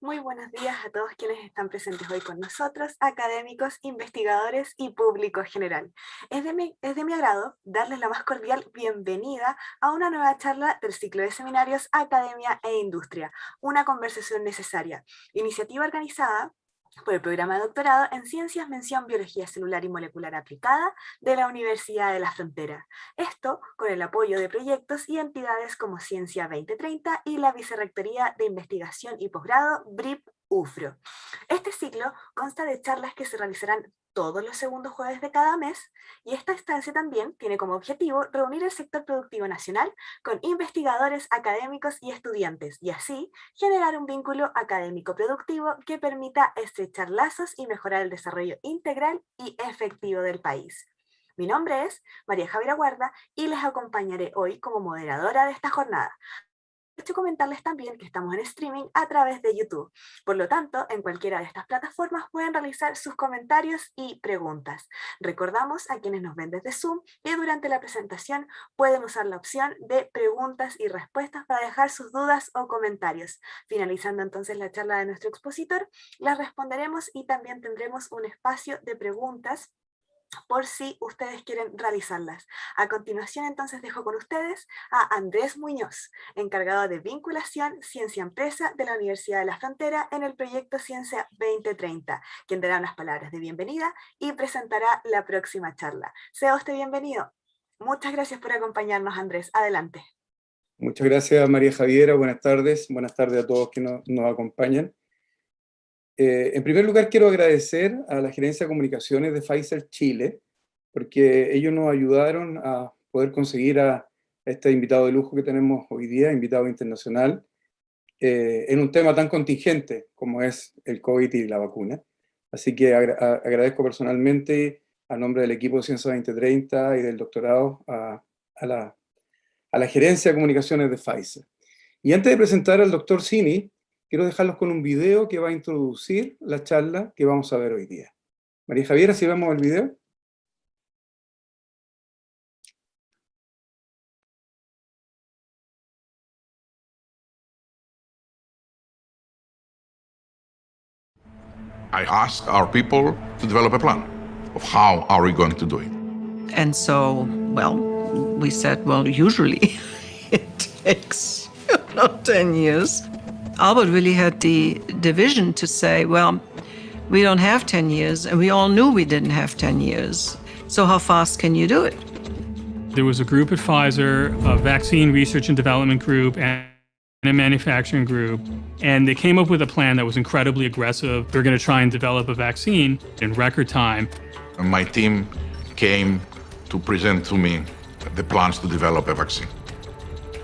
Muy buenos días a todos quienes están presentes hoy con nosotros, académicos, investigadores y público general. Es de mi agrado darles la más cordial bienvenida a una nueva charla del ciclo de seminarios Academia e Industria, una conversación necesaria, iniciativa organizada por el programa de doctorado en Ciencias Mención Biología Celular y Molecular Aplicada de la Universidad de la Frontera. Esto con el apoyo de proyectos y entidades como Ciencia 2030 y la Vicerrectoría de Investigación y Posgrado BRIP-UFRO. Este ciclo consta de charlas que se realizarán todos los segundos jueves de cada mes, y esta instancia también tiene como objetivo reunir el sector productivo nacional con investigadores, académicos y estudiantes, y así generar un vínculo académico productivo que permita estrechar lazos y mejorar el desarrollo integral y efectivo del país. Mi nombre es María Javiera Guarda y les acompañaré hoy como moderadora de esta jornada. Quiero comentarles también que estamos en streaming a través de YouTube. Por lo tanto, en cualquiera de estas plataformas pueden realizar sus comentarios y preguntas. Recordamos a quienes nos ven desde Zoom que durante la presentación pueden usar la opción de preguntas y respuestas para dejar sus dudas o comentarios. Finalizando entonces la charla de nuestro expositor, las responderemos y también tendremos un espacio de preguntas por si ustedes quieren realizarlas. A continuación, entonces, dejo con ustedes a Andrés Muñoz, encargado de vinculación Ciencia-Empresa de la Universidad de la Frontera en el proyecto Ciencia 2030, quien dará unas palabras de bienvenida y presentará la próxima charla. Sea usted bienvenido. Muchas gracias por acompañarnos, Andrés. Adelante. Muchas gracias, María Javiera. Buenas tardes. Buenas tardes a todos que nos acompañan. En primer lugar, quiero agradecer a la Gerencia de Comunicaciones de Pfizer Chile, porque ellos nos ayudaron a poder conseguir a este invitado de lujo que tenemos hoy día, invitado internacional, en un tema tan contingente como es el COVID y la vacuna. Así que agradezco personalmente, a nombre del equipo de Ciencia 2030 y del doctorado, a la Gerencia de Comunicaciones de Pfizer. Y antes de presentar al doctor Cini, quiero dejarlos con un video que va a introducir la charla que vamos a ver hoy día. María Javiera, si vemos el video. I asked our people to develop a plan of how are we going to do it. And so, well, we said, well, usually it takes 10 years. Albert really had the vision to say, well, we don't have 10 years, and we all knew we didn't have 10 years. So how fast can you do it? There was a group at Pfizer, a vaccine research and development group, and a manufacturing group, and they came up with a plan that was incredibly aggressive. They're going to try and develop a vaccine in record time. And my team came to present to me the plans to develop a vaccine.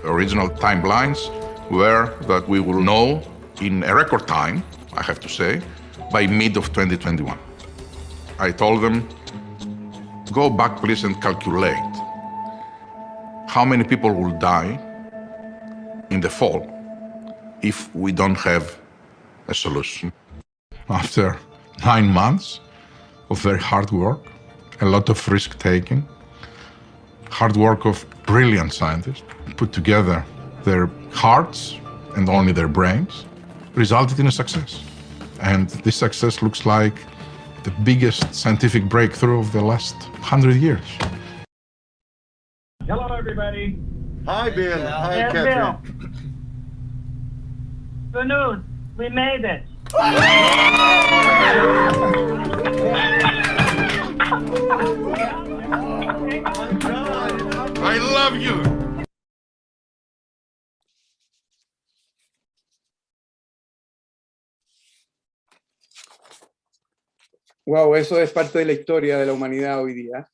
The original timelines were that we will know in a record time, I have to say, by mid of 2021. I told them, go back please and calculate how many people will die in the fall if we don't have a solution. After 9 months of very hard work, a lot of risk-taking, hard work of brilliant scientists, put together their hearts and only their brains, resulted in a success. And this success looks like the biggest scientific breakthrough of the last 100 years. Hello, everybody. Hi, Bill. Hi, And Catherine. Bill. Good news. We made it. I love you! Wow, eso es parte de la historia de la humanidad hoy día.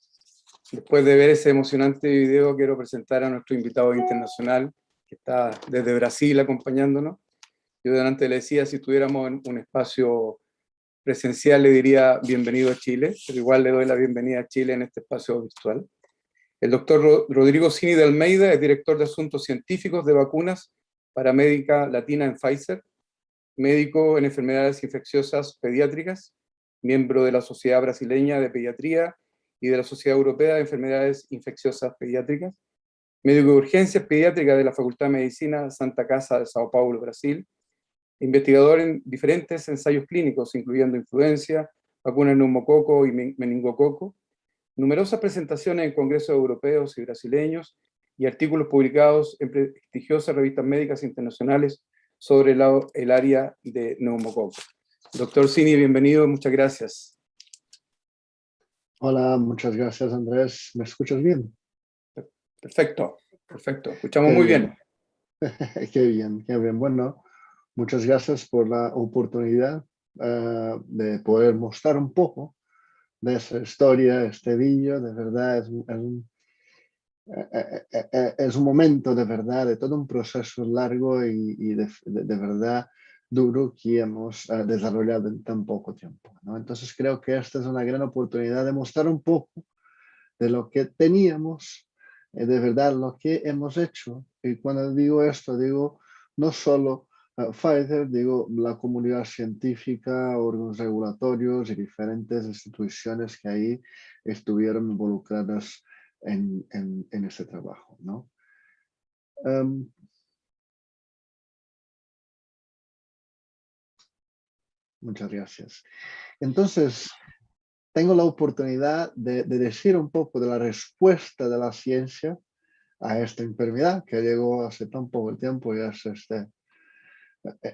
Después de ver ese emocionante video, quiero presentar a nuestro invitado internacional, que está desde Brasil acompañándonos. Yo delante le decía, si estuviéramos en un espacio presencial, le diría bienvenido a Chile, pero igual le doy la bienvenida a Chile en este espacio virtual. El doctor Rodrigo Cini de Almeida es director de Asuntos Científicos de Vacunas para América Latina en Pfizer, médico en enfermedades infecciosas pediátricas, miembro de la Sociedad Brasileña de Pediatría y de la Sociedad Europea de Enfermedades Infecciosas Pediátricas, médico de urgencias pediátricas de la Facultad de Medicina Santa Casa de Sao Paulo, Brasil, investigador en diferentes ensayos clínicos, incluyendo influenza, vacunas de neumococo y meningococo, numerosas presentaciones en congresos europeos y brasileños y artículos publicados en prestigiosas revistas médicas internacionales sobre el área de neumococo. Doctor Cini, bienvenido, muchas gracias. Hola, muchas gracias, Andrés. ¿Me escuchas bien? Perfecto, perfecto, escuchamos Qué muy bien. bien. Qué bien, qué bien. Bueno, muchas gracias por la oportunidad de poder mostrar un poco de esa historia, este vídeo. De verdad, es un momento de verdad, de todo un proceso largo y de verdad duro que hemos desarrollado en tan poco tiempo, ¿no? Entonces creo que esta es una gran oportunidad de mostrar un poco de lo que teníamos, de verdad lo que hemos hecho. Y cuando digo esto, digo no solo Pfizer, digo la comunidad científica, órganos regulatorios y diferentes instituciones que ahí estuvieron involucradas en ese trabajo, ¿no? Muchas gracias. Entonces, tengo la oportunidad de decir un poco de la respuesta de la ciencia a esta enfermedad que llegó hace tan poco tiempo y hace este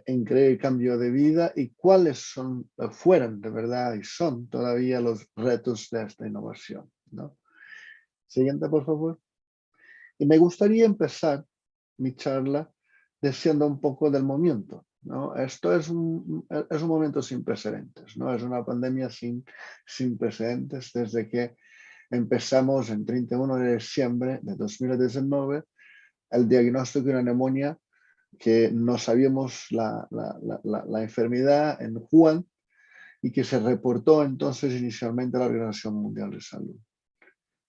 increíble cambio de vida y cuáles fueron de verdad y son todavía los retos de esta innovación, ¿no? Siguiente, por favor. Y me gustaría empezar mi charla diciendo un poco del momento, ¿no? Esto es un momento sin precedentes, ¿no? Es una pandemia sin precedentes desde que empezamos en 31 de diciembre de 2019 el diagnóstico de una neumonía que no sabíamos la enfermedad en Wuhan y que se reportó entonces inicialmente a la Organización Mundial de Salud.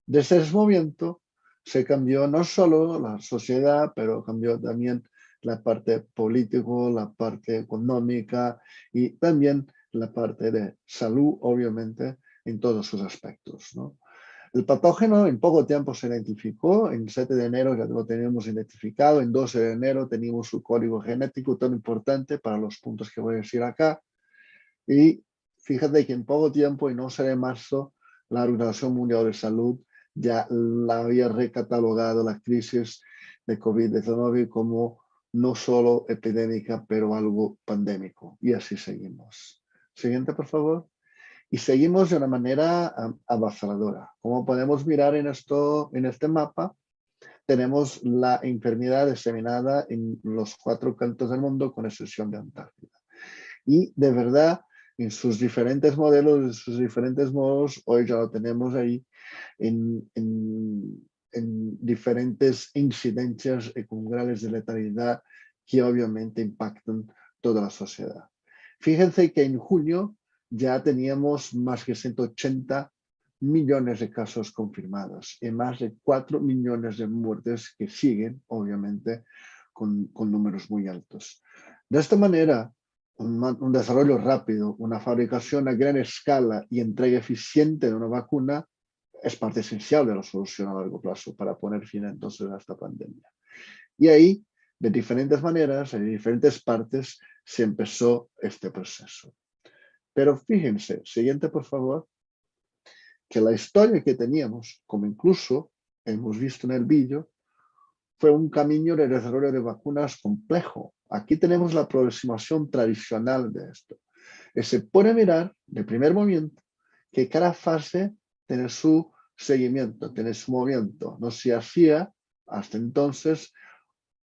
Desde ese momento se cambió no solo la sociedad, pero cambió también la parte política, la parte económica y también la parte de salud, obviamente, en todos sus aspectos, ¿no? El patógeno en poco tiempo se identificó, en 7 de enero ya lo teníamos identificado, en 12 de enero teníamos su código genético tan importante para los puntos que voy a decir acá. Y fíjate que en poco tiempo, y no será en marzo, la Organización Mundial de Salud ya la había recatalogado la crisis de COVID-19 como no solo epidémica, pero algo pandémico. Y así seguimos. Siguiente, por favor. Y seguimos de una manera avasalladora. Como podemos mirar en este mapa, tenemos la enfermedad diseminada en los 4 cantos del mundo, con excepción de Antártida. Y de verdad, en sus diferentes modelos, en sus diferentes modos, hoy ya lo tenemos ahí en diferentes incidencias y con grados de letalidad que obviamente impactan toda la sociedad. Fíjense que en junio ya teníamos más de 180 millones de casos confirmados y más de 4 millones de muertes que siguen, obviamente, con números muy altos. De esta manera, un desarrollo rápido, una fabricación a gran escala y entrega eficiente de una vacuna es parte esencial de la solución a largo plazo para poner fin entonces a esta pandemia. Y ahí, de diferentes maneras, en diferentes partes, se empezó este proceso. Pero fíjense, siguiente por favor, que la historia que teníamos, como incluso hemos visto en el vídeo, fue un camino de desarrollo de vacunas complejo. Aquí tenemos la aproximación tradicional de esto. Y se puede mirar de primer momento que cada fase tiene su seguimiento, tiene su movimiento. No se hacía hasta entonces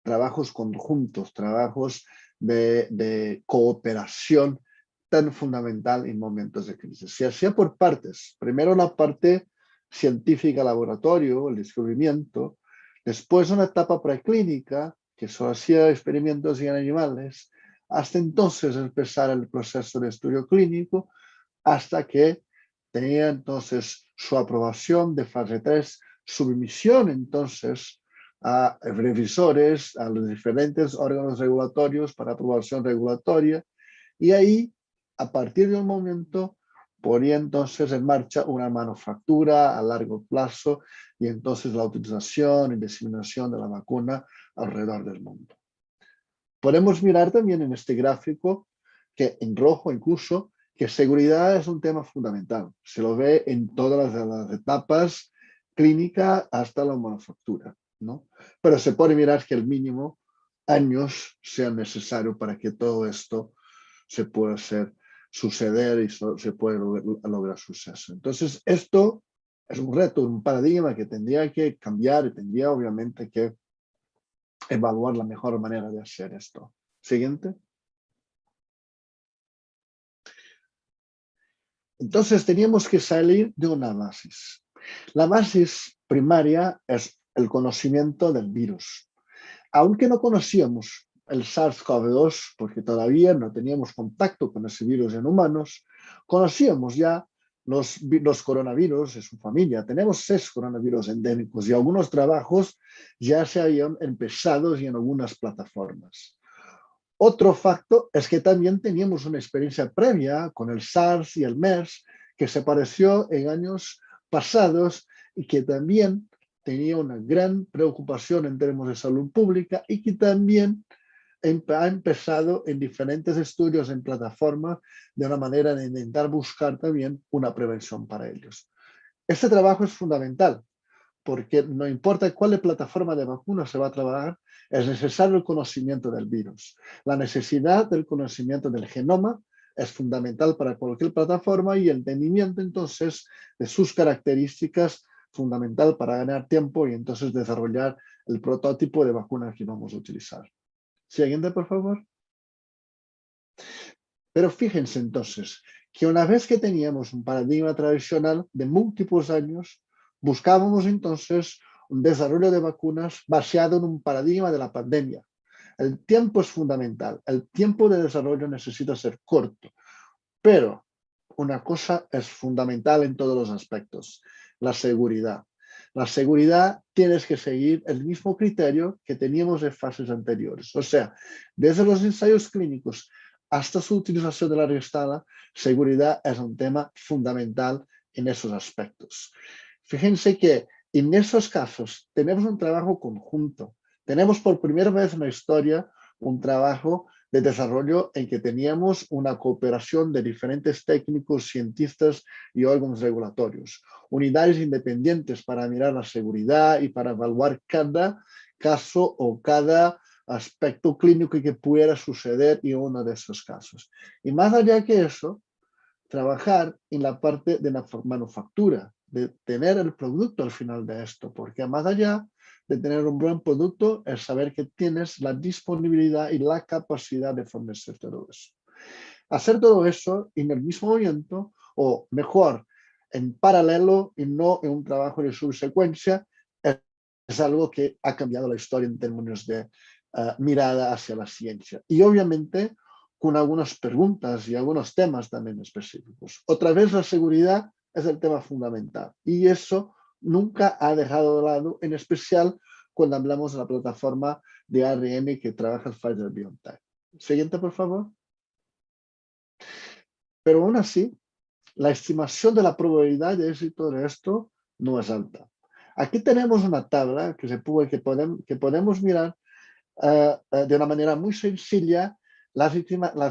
trabajos conjuntos, trabajos de cooperación tan fundamental en momentos de crisis. Se hacía por partes. Primero la parte científica, laboratorio, el descubrimiento. Después una etapa preclínica, que solo hacía experimentos en animales. Hasta entonces empezar el proceso de estudio clínico, hasta que tenía entonces su aprobación de fase 3, submisión entonces a revisores, a los diferentes órganos regulatorios para aprobación regulatoria, y ahí, a partir de un momento, ponía entonces en marcha una manufactura a largo plazo y entonces la utilización y diseminación de la vacuna alrededor del mundo. Podemos mirar también en este gráfico, que en rojo incluso, que seguridad es un tema fundamental. Se lo ve en todas las etapas, clínica hasta la manufactura, ¿no? Pero se puede mirar que el mínimo años sean necesarios para que todo esto se pueda suceder y se pueda lograr suceso. Entonces, esto es un reto, un paradigma que tendría que cambiar y tendría obviamente que evaluar la mejor manera de hacer esto. Siguiente. Entonces teníamos que salir de una base. La base primaria es el conocimiento del virus. Aunque no conocíamos el SARS-CoV-2, porque todavía no teníamos contacto con ese virus en humanos, conocíamos ya los coronavirus y su familia. Tenemos 6 coronavirus endémicos y algunos trabajos ya se habían empezado y en algunas plataformas. Otro factor es que también teníamos una experiencia previa con el SARS y el MERS que se apareció en años pasados y que también tenía una gran preocupación en términos de salud pública y que también ha empezado en diferentes estudios en plataformas de una manera de intentar buscar también una prevención para ellos. Este trabajo es fundamental porque no importa cuál plataforma de vacuna se va a trabajar, es necesario el conocimiento del virus. La necesidad del conocimiento del genoma es fundamental para cualquier plataforma y el entendimiento entonces de sus características fundamental para ganar tiempo y entonces desarrollar el prototipo de vacuna que vamos a utilizar. Siguiente, por favor. Pero fíjense entonces que una vez que teníamos un paradigma tradicional de múltiples años, buscábamos entonces un desarrollo de vacunas basado en un paradigma de la pandemia. El tiempo es fundamental, el tiempo de desarrollo necesita ser corto, pero una cosa es fundamental en todos los aspectos, la seguridad. La seguridad tienes que seguir el mismo criterio que teníamos en fases anteriores. O sea, desde los ensayos clínicos hasta su utilización de larga escala, seguridad es un tema fundamental en esos aspectos. Fíjense que en esos casos tenemos un trabajo conjunto. Tenemos por primera vez en la historia un trabajo de desarrollo en que teníamos una cooperación de diferentes técnicos, cientistas y órganos regulatorios. Unidades independientes para mirar la seguridad y para evaluar cada caso o cada aspecto clínico que pudiera suceder en uno de esos casos. Y más allá que eso, trabajar en la parte de la manufactura, de tener el producto al final de esto, porque más allá de tener un buen producto es saber que tienes la disponibilidad y la capacidad de fornecer todo eso. Hacer todo eso en el mismo momento, o mejor, en paralelo y no en un trabajo de subsecuencia, es algo que ha cambiado la historia en términos de mirada hacia la ciencia. Y obviamente con algunas preguntas y algunos temas también específicos. Otra vez la seguridad es el tema fundamental y eso nunca ha dejado de lado, en especial cuando hablamos de la plataforma de ARN que trabaja el Pfizer-BioNTech. Siguiente, por favor. Pero aún así, la estimación de la probabilidad de éxito de esto no es alta. Aquí tenemos una tabla que podemos mirar de una manera muy sencilla las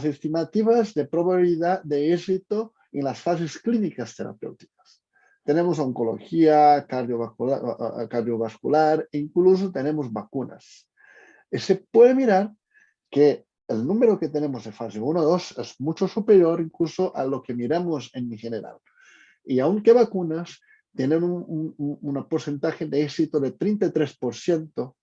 estimativas de probabilidad de éxito en las fases clínicas terapéuticas. Tenemos oncología, cardiovascular, e incluso tenemos vacunas. Y se puede mirar que el número que tenemos de fase 1 o 2 es mucho superior incluso a lo que miramos en general. Y aunque vacunas tienen un porcentaje de éxito de 33%,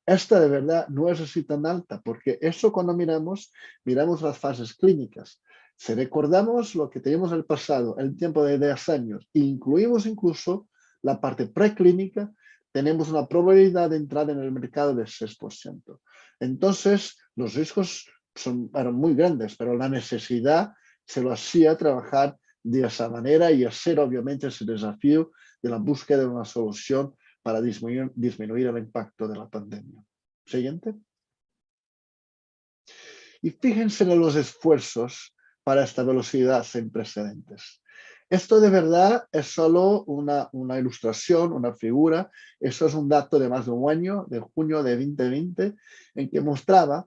esta de verdad no es así tan alta, porque eso cuando miramos las fases clínicas. Si recordamos lo que teníamos en el pasado, el tiempo de 10 años, e incluimos incluso la parte preclínica, tenemos una probabilidad de entrada en el mercado de 6%. Entonces, los riesgos eran muy grandes, pero la necesidad se lo hacía trabajar de esa manera y hacer obviamente ese desafío de la búsqueda de una solución para disminuir el impacto de la pandemia. Siguiente. Y fíjense en los esfuerzos para esta velocidad sin precedentes. Esto de verdad es solo una ilustración, una figura. Eso es un dato de más de un año, de junio de 2020, en que mostraba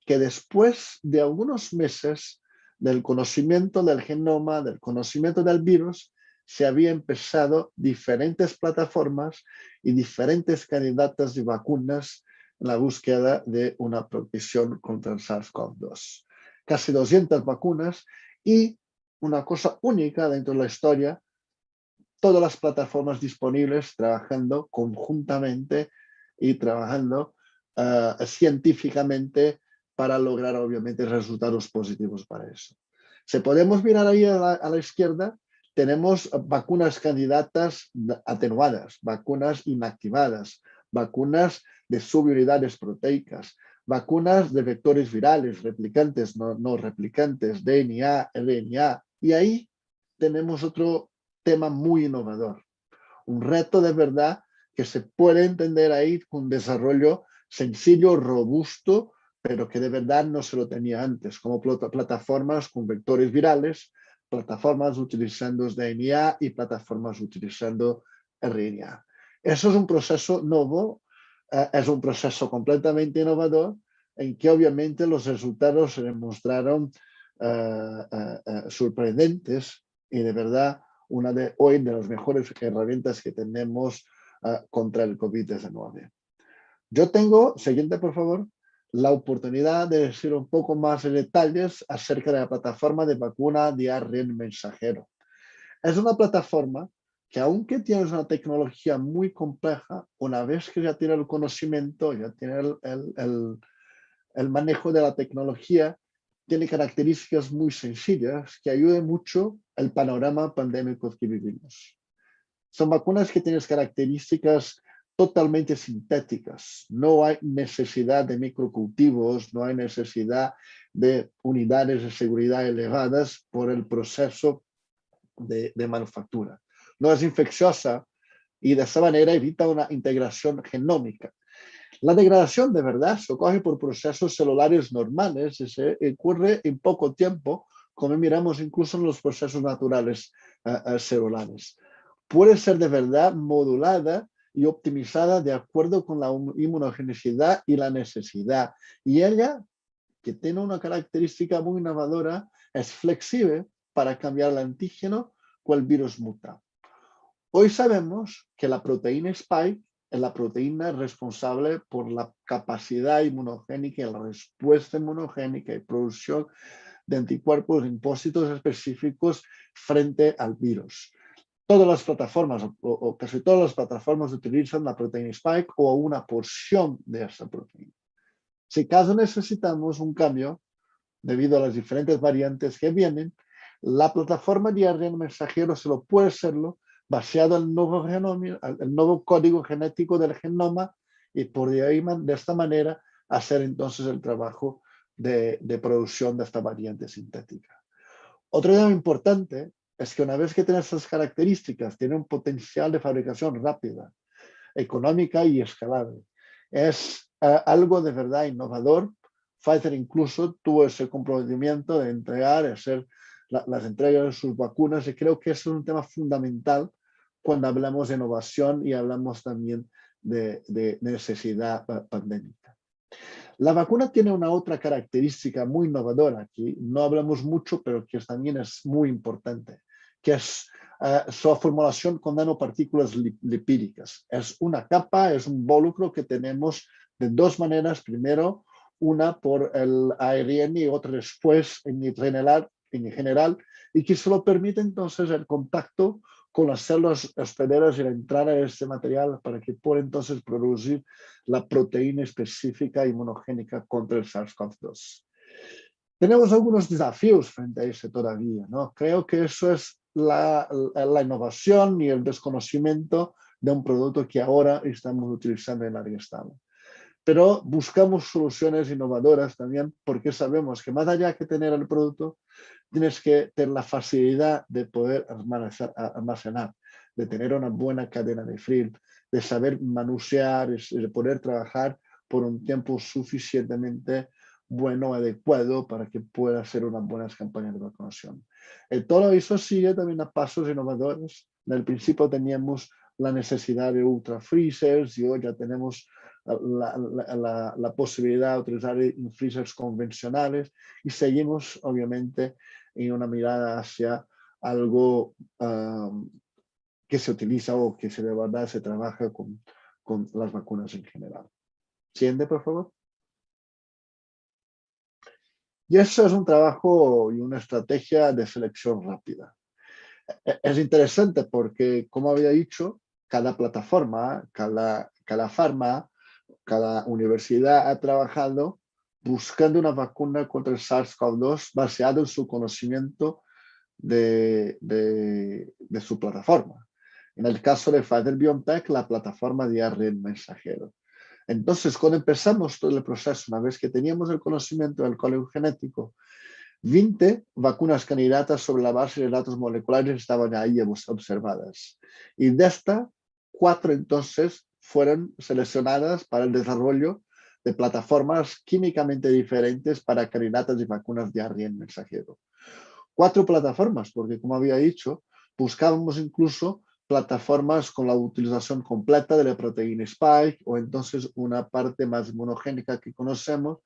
que después de algunos meses del conocimiento del genoma, del conocimiento del virus, se había empezado diferentes plataformas y diferentes candidatas de vacunas en la búsqueda de una protección contra el SARS-CoV-2. Casi 200 vacunas y una cosa única dentro de la historia, todas las plataformas disponibles trabajando conjuntamente y trabajando científicamente para lograr obviamente resultados positivos para eso. Si podemos mirar ahí a la izquierda, tenemos vacunas candidatas atenuadas, vacunas inactivadas, vacunas de subunidades proteicas, vacunas de vectores virales, replicantes, no replicantes, DNA, RNA. Y ahí tenemos otro tema muy innovador, un reto de verdad que se puede entender ahí con un desarrollo sencillo, robusto, pero que de verdad no se lo tenía antes, como plataformas con vectores virales, plataformas utilizando DNA y plataformas utilizando RNA. Eso es un proceso nuevo, es un proceso completamente innovador, en que obviamente los resultados se demostraron sorprendentes y de verdad una de hoy de las mejores herramientas que tenemos contra el COVID-19. Yo tengo, siguiente por favor, la oportunidad de decir un poco más de detalles acerca de la plataforma de vacuna de ARN mensajero. Es una plataforma que aunque tienes una tecnología muy compleja, una vez que ya tiene el conocimiento, ya tiene el manejo de la tecnología, tiene características muy sencillas que ayudan mucho al panorama pandémico que vivimos. Son vacunas que tienen características totalmente sintéticas. No hay necesidad de microcultivos, no hay necesidad de unidades de seguridad elevadas por el proceso de manufactura. No es infecciosa y de esa manera evita una integración genómica. La degradación de verdad se ocurre por procesos celulares normales y se ocurre en poco tiempo, como miramos incluso en los procesos naturales celulares. Puede ser de verdad modulada y optimizada de acuerdo con la inmunogenicidad y la necesidad. Y ella, que tiene una característica muy innovadora, es flexible para cambiar el antígeno cuando el virus muta. Hoy sabemos que la proteína Spike es la proteína responsable por la capacidad inmunogénica y la respuesta inmunogénica y producción de anticuerpos impósitos específicos frente al virus. Todas las plataformas, o casi todas las plataformas utilizan la proteína Spike o una porción de esa proteína. Si acaso necesitamos un cambio, debido a las diferentes variantes que vienen, la plataforma de ARN mensajero solo puede hacerlo basado en el nuevo código genético del genoma y por de ahí, de esta manera, hacer entonces el trabajo de producción de esta variante sintética. Otro tema importante es que una vez que tiene esas características, tiene un potencial de fabricación rápida, económica y escalable. Es algo de verdad innovador. Pfizer incluso tuvo ese comprometimiento de entregar, hacer las entregas de sus vacunas y creo que eso es un tema fundamental cuando hablamos de innovación y hablamos también de necesidad pandémica. La vacuna tiene una otra característica muy innovadora, que no hablamos mucho, pero que también es muy importante, que es su formulación con nanopartículas lipídicas. Es una capa, es un involucro que tenemos de dos maneras. Primero, una por el ARN y otra después en general, y que solo permite entonces el contacto con las células hospederas y la entrada de este material para que pueda entonces producir la proteína específica inmunogénica contra el SARS-CoV-2. Tenemos algunos desafíos frente a eso todavía, ¿no? Creo que eso es la innovación y el desconocimiento de un producto que ahora estamos utilizando en larga escala. Pero buscamos soluciones innovadoras también porque sabemos que más allá que tener el producto, tienes que tener la facilidad de poder almacenar, de tener una buena cadena de frío, de saber manosear, de poder trabajar por un tiempo suficientemente bueno, adecuado para que pueda hacer unas buenas campañas de vacunación. Todo eso sigue también a pasos innovadores. En el principio teníamos la necesidad de ultra freezers y hoy ya tenemos la posibilidad de utilizar freezers convencionales y seguimos obviamente en una mirada hacia algo que se utiliza o que de verdad se trabaja con las vacunas en general. Siguiente, por favor. Y eso es un trabajo y una estrategia de selección rápida. Es interesante porque, como había dicho, cada plataforma, cada farma, cada universidad ha trabajado buscando una vacuna contra el SARS-CoV-2 basado en su conocimiento de su plataforma. En el caso de Pfizer-BioNTech, la plataforma de ARN mensajero. Entonces, cuando empezamos todo el proceso, una vez que teníamos el conocimiento del código genético, 20 vacunas candidatas sobre la base de datos moleculares estaban ahí observadas. Y de estas, 4 entonces fueron seleccionadas para el desarrollo de plataformas químicamente diferentes para candidatas y vacunas de ARN mensajero. 4 plataformas, porque como había dicho, buscábamos incluso plataformas con la utilización completa de la proteína Spike o entonces una parte más monogénica que conocemos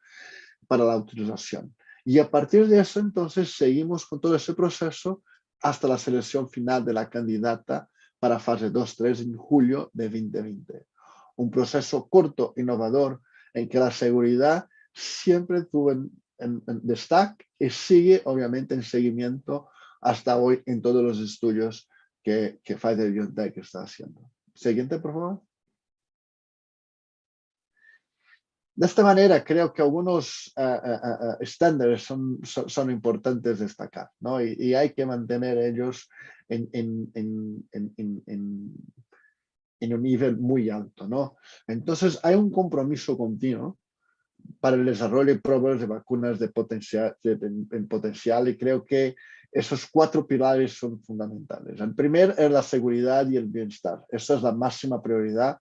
para la utilización. Y a partir de eso, entonces, seguimos con todo ese proceso hasta la selección final de la candidata para fase 2-3 en julio de 2020. Un proceso corto, innovador, en que la seguridad siempre tuvo en destaque y sigue, obviamente, en seguimiento hasta hoy en todos los estudios que Pfizer-BioNTech está haciendo. Siguiente, por favor. De esta manera, creo que algunos estándares son importantes destacar, ¿no? Y hay que mantener ellos en un nivel muy alto, ¿no? Entonces, hay un compromiso continuo para el desarrollo y pruebas de vacunas en potencial y creo que esos 4 pilares son fundamentales. El primero es la seguridad y el bienestar. Esa es la máxima prioridad.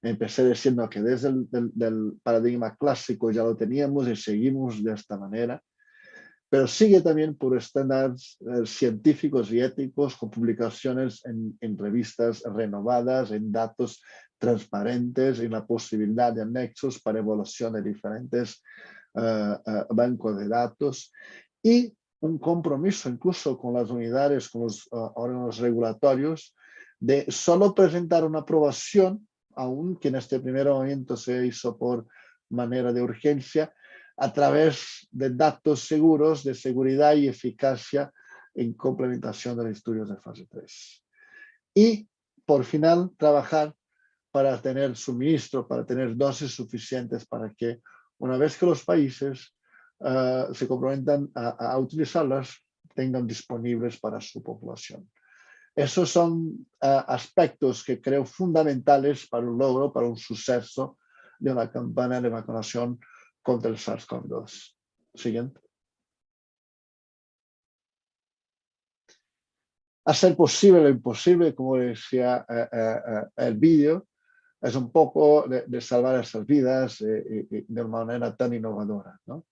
Empecé diciendo que desde el paradigma clásico ya lo teníamos y seguimos de esta manera, pero sigue también por estándares científicos y éticos con publicaciones en revistas renovadas, en datos transparentes y la posibilidad de anexos para evaluación de diferentes bancos de datos y un compromiso incluso con las unidades, con los órganos regulatorios, de solo presentar una aprobación, aunque en este primer momento se hizo por manera de urgencia, a través de datos seguros de seguridad y eficacia en complementación de los estudios de fase 3. Y, por final, trabajar para tener suministro, para tener dosis suficientes para que, una vez que los países se comprometan a utilizarlas, tengan disponibles para su población. Esos son aspectos que creo fundamentales para un logro, para un suceso de una campaña de vacunación contra el SARS-CoV-2. Siguiente. Hacer posible lo imposible, como decía el vídeo, es un poco de salvar esas vidas de una manera tan innovadora, ¿no?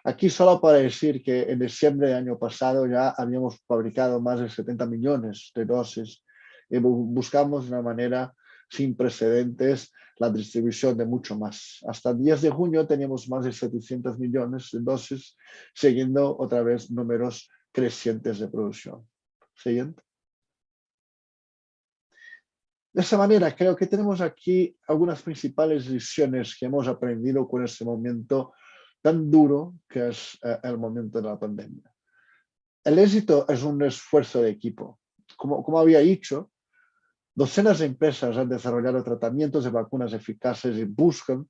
Aquí solo para decir que en diciembre del año pasado ya habíamos fabricado más de 70 millones de dosis y buscamos de una manera sin precedentes la distribución de mucho más. Hasta el 10 de junio teníamos más de 700 millones de dosis, siguiendo otra vez números crecientes de producción. Siguiente. De esa manera, creo que tenemos aquí algunas principales lecciones que hemos aprendido con este momento tan duro que es el momento de la pandemia. El éxito es un esfuerzo de equipo. Como había dicho, docenas de empresas han desarrollado tratamientos de vacunas eficaces y buscan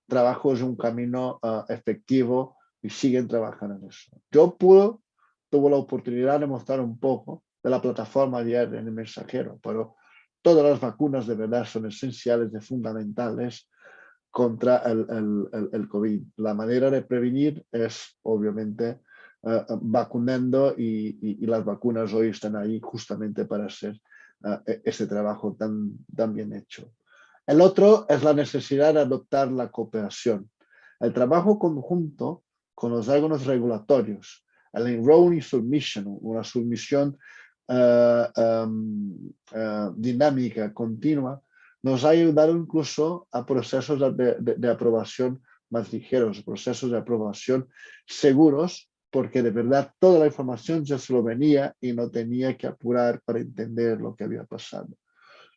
trabajos en un camino efectivo y siguen trabajando en eso. Yo tuve la oportunidad de mostrar un poco de la plataforma de ARN mensajero, pero todas las vacunas de verdad son esenciales y fundamentales contra el COVID. La manera de prevenir es, obviamente, vacunando y las vacunas hoy están ahí justamente para hacer ese trabajo tan bien hecho. El otro es la necesidad de adoptar la cooperación. El trabajo conjunto con los órganos regulatorios, el enrolling submission, una submisión dinámica, continua, nos ha ayudado incluso a procesos de aprobación más ligeros, procesos de aprobación seguros, porque de verdad toda la información ya se lo venía y no tenía que apurar para entender lo que había pasado.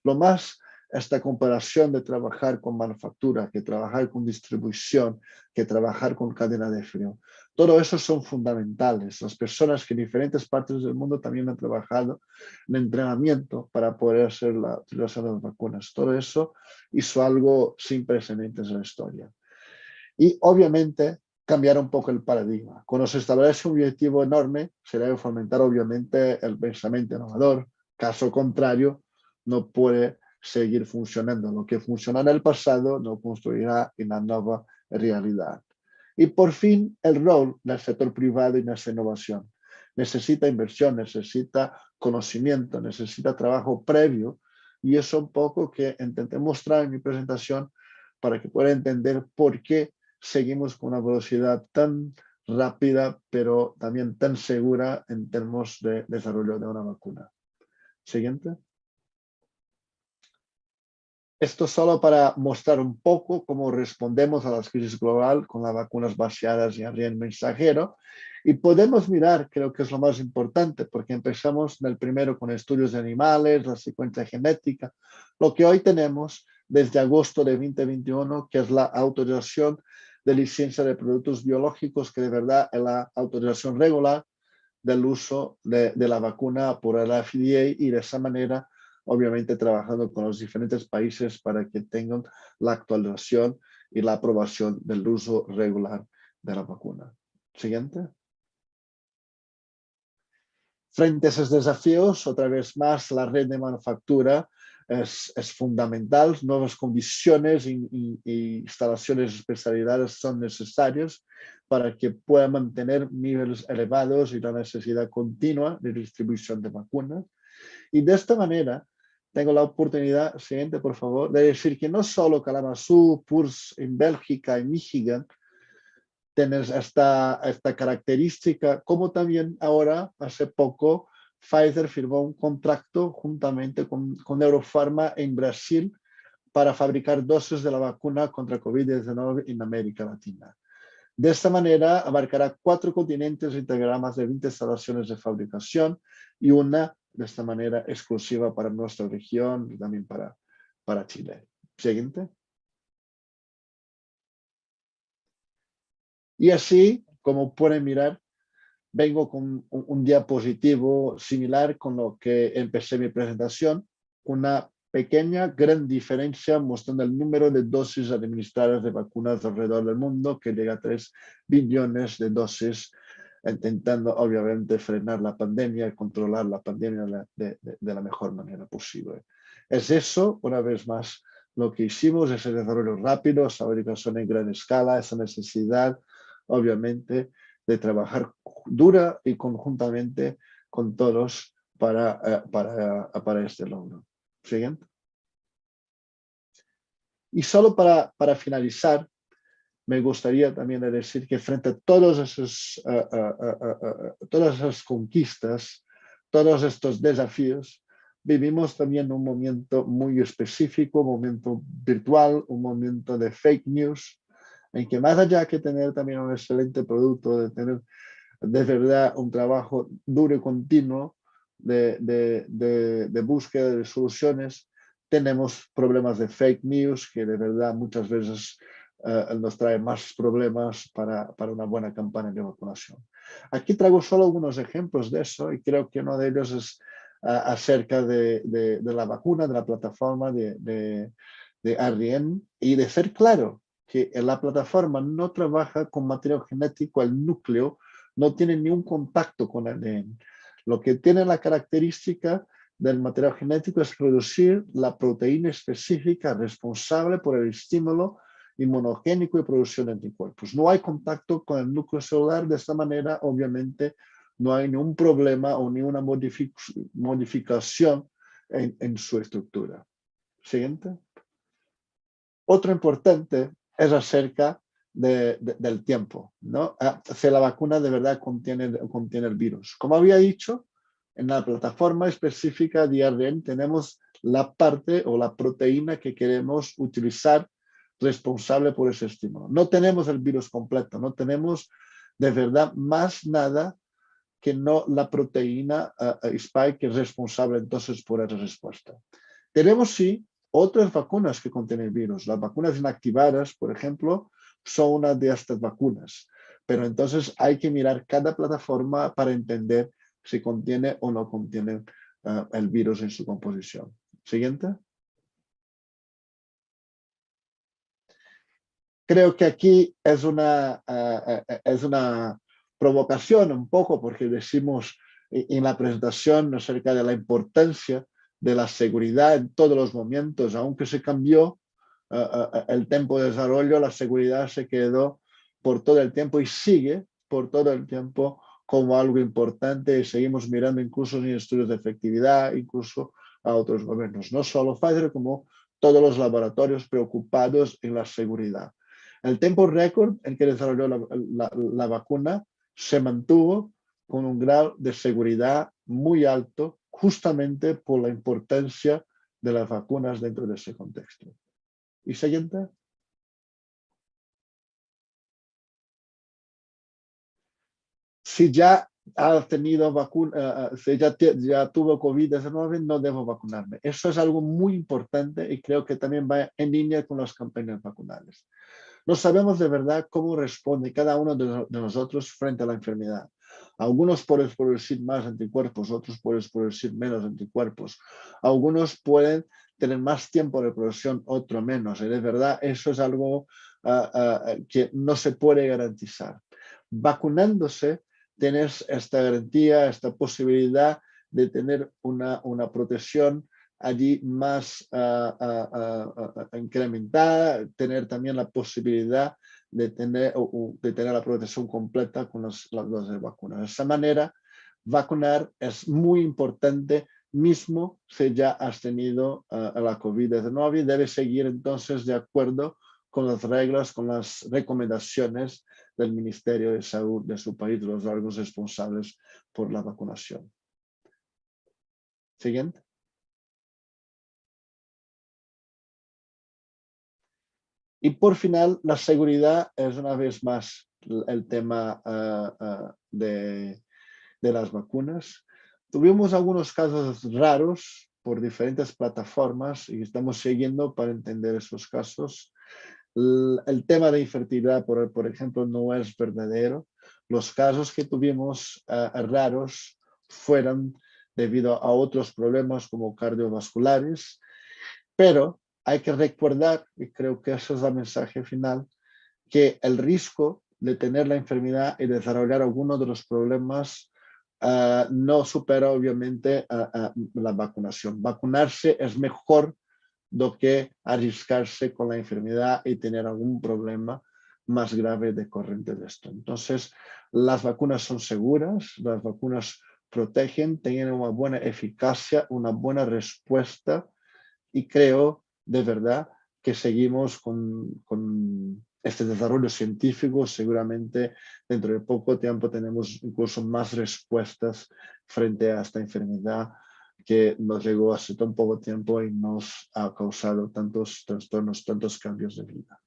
Lo más, esta comparación de trabajar con manufactura, que trabajar con distribución, que trabajar con cadena de frío. Todo eso son fundamentales. Las personas que en diferentes partes del mundo también han trabajado en entrenamiento para poder hacer la utilización de las vacunas. Todo eso hizo algo sin precedentes en la historia. Y obviamente cambiar un poco el paradigma. Cuando se establece un objetivo enorme, se debe fomentar obviamente el pensamiento innovador. Caso contrario, no puede seguir funcionando. Lo que funciona en el pasado no construirá una nueva realidad. Y por fin, el rol del sector privado en esa innovación. Necesita inversión, necesita conocimiento, necesita trabajo previo. Y eso un poco que intenté mostrar en mi presentación para que pueda entender por qué seguimos con una velocidad tan rápida, pero también tan segura en términos de desarrollo de una vacuna. Siguiente. Esto solo para mostrar un poco cómo respondemos a las crisis global con las vacunas baseadas en ARN mensajero. Y podemos mirar, creo que es lo más importante, porque empezamos en el primero con estudios de animales, la secuencia genética, lo que hoy tenemos desde agosto de 2021, que es la autorización de licencia de productos biológicos, que de verdad es la autorización regular del uso de la vacuna por el FDA, y de esa manera obviamente trabajando con los diferentes países para que tengan la actualización y la aprobación del uso regular de la vacuna. Siguiente. Frente a esos desafíos, otra vez más, la red de manufactura es fundamental. Nuevas condiciones y instalaciones especializadas son necesarias para que pueda mantener niveles elevados y la necesidad continua de distribución de vacunas. Y de esta manera, tengo la oportunidad, siguiente por favor, de decir que no solo Kalamazoo, Puurs en Bélgica y Michigan tienen esta característica, como también ahora, hace poco, Pfizer firmó un contrato juntamente con Eurofarma en Brasil para fabricar dosis de la vacuna contra COVID-19 en América Latina. De esta manera, abarcará 4 continentes, integrará más de 20 instalaciones de fabricación y una, de esta manera, exclusiva para nuestra región y también para Chile. Siguiente. Y así, como pueden mirar, vengo con un diapositivo similar con lo que empecé mi presentación, una pequeña, gran diferencia mostrando el número de dosis administradas de vacunas alrededor del mundo, que llega a 3 billones de dosis, intentando obviamente frenar la pandemia y controlar la pandemia de la mejor manera posible. Es eso, una vez más, lo que hicimos, ese desarrollo rápido, esa fabricación en gran escala, esa necesidad, obviamente, de trabajar dura y conjuntamente con todos para este logro. Siguiente. Y solo para finalizar, me gustaría también decir que frente a todas esas conquistas, todos estos desafíos, vivimos también un momento muy específico, un momento virtual, un momento de fake news, en que más allá que tener también un excelente producto, de tener de verdad un trabajo duro y continuo de búsqueda de soluciones, tenemos problemas de fake news que de verdad muchas veces nos trae más problemas para una buena campaña de vacunación. Aquí traigo solo algunos ejemplos de eso y creo que uno de ellos es acerca de la vacuna, de la plataforma de ARN, y de ser claro que la plataforma no trabaja con material genético, el núcleo no tiene ni un contacto con el ADN. Lo que tiene la característica del material genético es producir la proteína específica responsable por el estímulo inmunogénico y producción de anticuerpos. No hay contacto con el núcleo celular, de esta manera obviamente no hay ningún problema o ninguna modificación en su estructura. Siguiente. Otro importante es acerca del tiempo, ¿no? Si la vacuna de verdad contiene el virus. Como había dicho, en la plataforma específica de ARN tenemos la parte o la proteína que queremos utilizar responsable por ese estímulo. No tenemos el virus completo, no tenemos de verdad más nada que no la proteína spike que es responsable entonces por esa respuesta. Tenemos sí otras vacunas que contienen virus. Las vacunas inactivadas, por ejemplo, son una de estas vacunas. Pero entonces hay que mirar cada plataforma para entender si contiene o no contiene el virus en su composición. Siguiente. Creo que aquí es una provocación un poco porque decimos en la presentación acerca de la importancia de la seguridad en todos los momentos, aunque se cambió el tiempo de desarrollo, la seguridad se quedó por todo el tiempo y sigue por todo el tiempo como algo importante y seguimos mirando incluso en estudios de efectividad, incluso a otros gobiernos, no solo Pfizer, como todos los laboratorios preocupados en la seguridad. El tiempo récord en que desarrolló la vacuna se mantuvo con un grado de seguridad muy alto, justamente por la importancia de las vacunas dentro de ese contexto. ¿Y siguiente? Si ya ha tenido vacuna, si ya tuvo COVID-19, no debo vacunarme. Eso es algo muy importante y creo que también va en línea con las campañas vacunales. No sabemos de verdad cómo responde cada uno de nosotros frente a la enfermedad. Algunos pueden producir más anticuerpos, otros pueden producir menos anticuerpos. Algunos pueden tener más tiempo de producción, otros menos. Y de verdad eso es algo que no se puede garantizar. Vacunándose, tienes esta garantía, esta posibilidad de tener una protección allí más incrementada, tener también la posibilidad de tener la protección completa con las dosis de vacunas. De esa manera, vacunar es muy importante, mismo si ya has tenido la COVID-19, debes seguir entonces de acuerdo con las reglas, con las recomendaciones del Ministerio de Salud de su país, de los órganos responsables por la vacunación. Siguiente. Y por final, la seguridad es una vez más el tema de las vacunas. Tuvimos algunos casos raros por diferentes plataformas y estamos siguiendo para entender esos casos. El tema de infertilidad, por ejemplo, no es verdadero. Los casos que tuvimos raros fueron debido a otros problemas como cardiovasculares, pero hay que recordar, y creo que ese es el mensaje final, que el riesgo de tener la enfermedad y desarrollar algunos de los problemas no supera obviamente la vacunación. Vacunarse es mejor do que arriesgarse con la enfermedad y tener algún problema más grave decorrente de esto. Entonces, las vacunas son seguras, las vacunas protegen, tienen una buena eficacia, una buena respuesta y creo de verdad que seguimos con este desarrollo científico. Seguramente dentro de poco tiempo tenemos incluso más respuestas frente a esta enfermedad que nos llegó hace tan poco tiempo y nos ha causado tantos trastornos, tantos cambios de vida.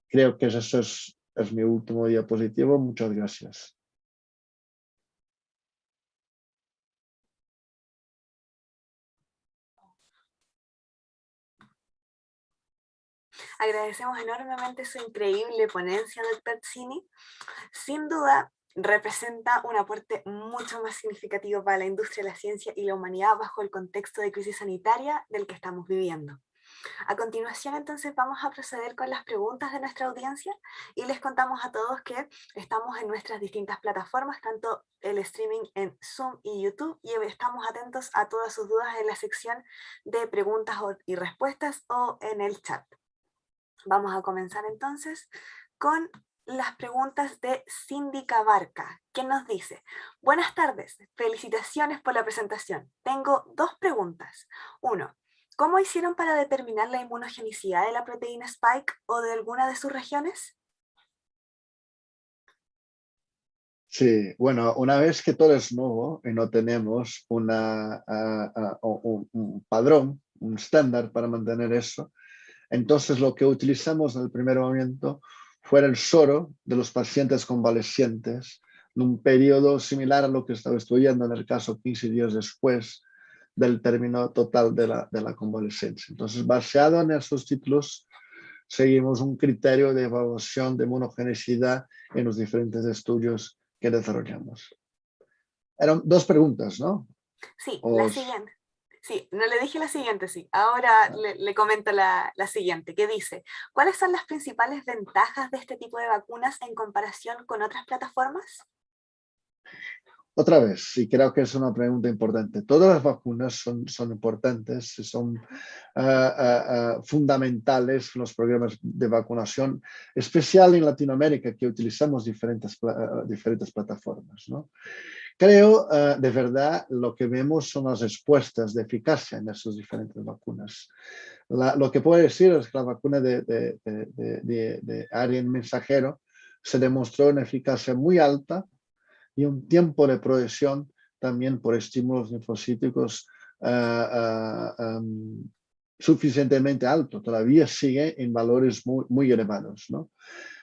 Creo que eso es mi último diapositivo. Muchas gracias. Agradecemos enormemente su increíble ponencia, Dr. Cini. Sin duda, representa un aporte mucho más significativo para la industria, la ciencia y la humanidad bajo el contexto de crisis sanitaria del que estamos viviendo. A continuación, entonces, vamos a proceder con las preguntas de nuestra audiencia y les contamos a todos que estamos en nuestras distintas plataformas, tanto el streaming en Zoom y YouTube, y estamos atentos a todas sus dudas en la sección de preguntas y respuestas o en el chat. Vamos a comenzar entonces con las preguntas de Cindy Cabarca, que nos dice: buenas tardes, felicitaciones por la presentación. Tengo dos preguntas. Uno, ¿cómo hicieron para determinar la inmunogenicidad de la proteína Spike o de alguna de sus regiones? Sí, bueno, una vez que todo es nuevo y no tenemos un padrón, un estándar para mantener eso, entonces lo que utilizamos en el primer momento fue el soro de los pacientes convalecientes en un periodo similar a lo que estaba estudiando, en el caso 15 días después del término total de la convalescencia. Entonces, basado en esos títulos, seguimos un criterio de evaluación de inmunogenicidad en los diferentes estudios que desarrollamos. Eran dos preguntas, ¿no? Sí, la Os, siguiente. Sí, no le dije la siguiente, sí. Ahora le comento la siguiente, que dice, ¿cuáles son las principales ventajas de este tipo de vacunas en comparación con otras plataformas? Otra vez, y creo que es una pregunta importante. Todas las vacunas son importantes, son fundamentales en los programas de vacunación, especial en Latinoamérica, que utilizamos diferentes plataformas, ¿no? Creo, de verdad, lo que vemos son las respuestas de eficacia en esas diferentes vacunas. Lo que puedo decir es que la vacuna de ARN mensajero se demostró una eficacia muy alta y un tiempo de protección también por estímulos linfocíticos suficientemente alto. Todavía sigue en valores muy elevados, ¿no?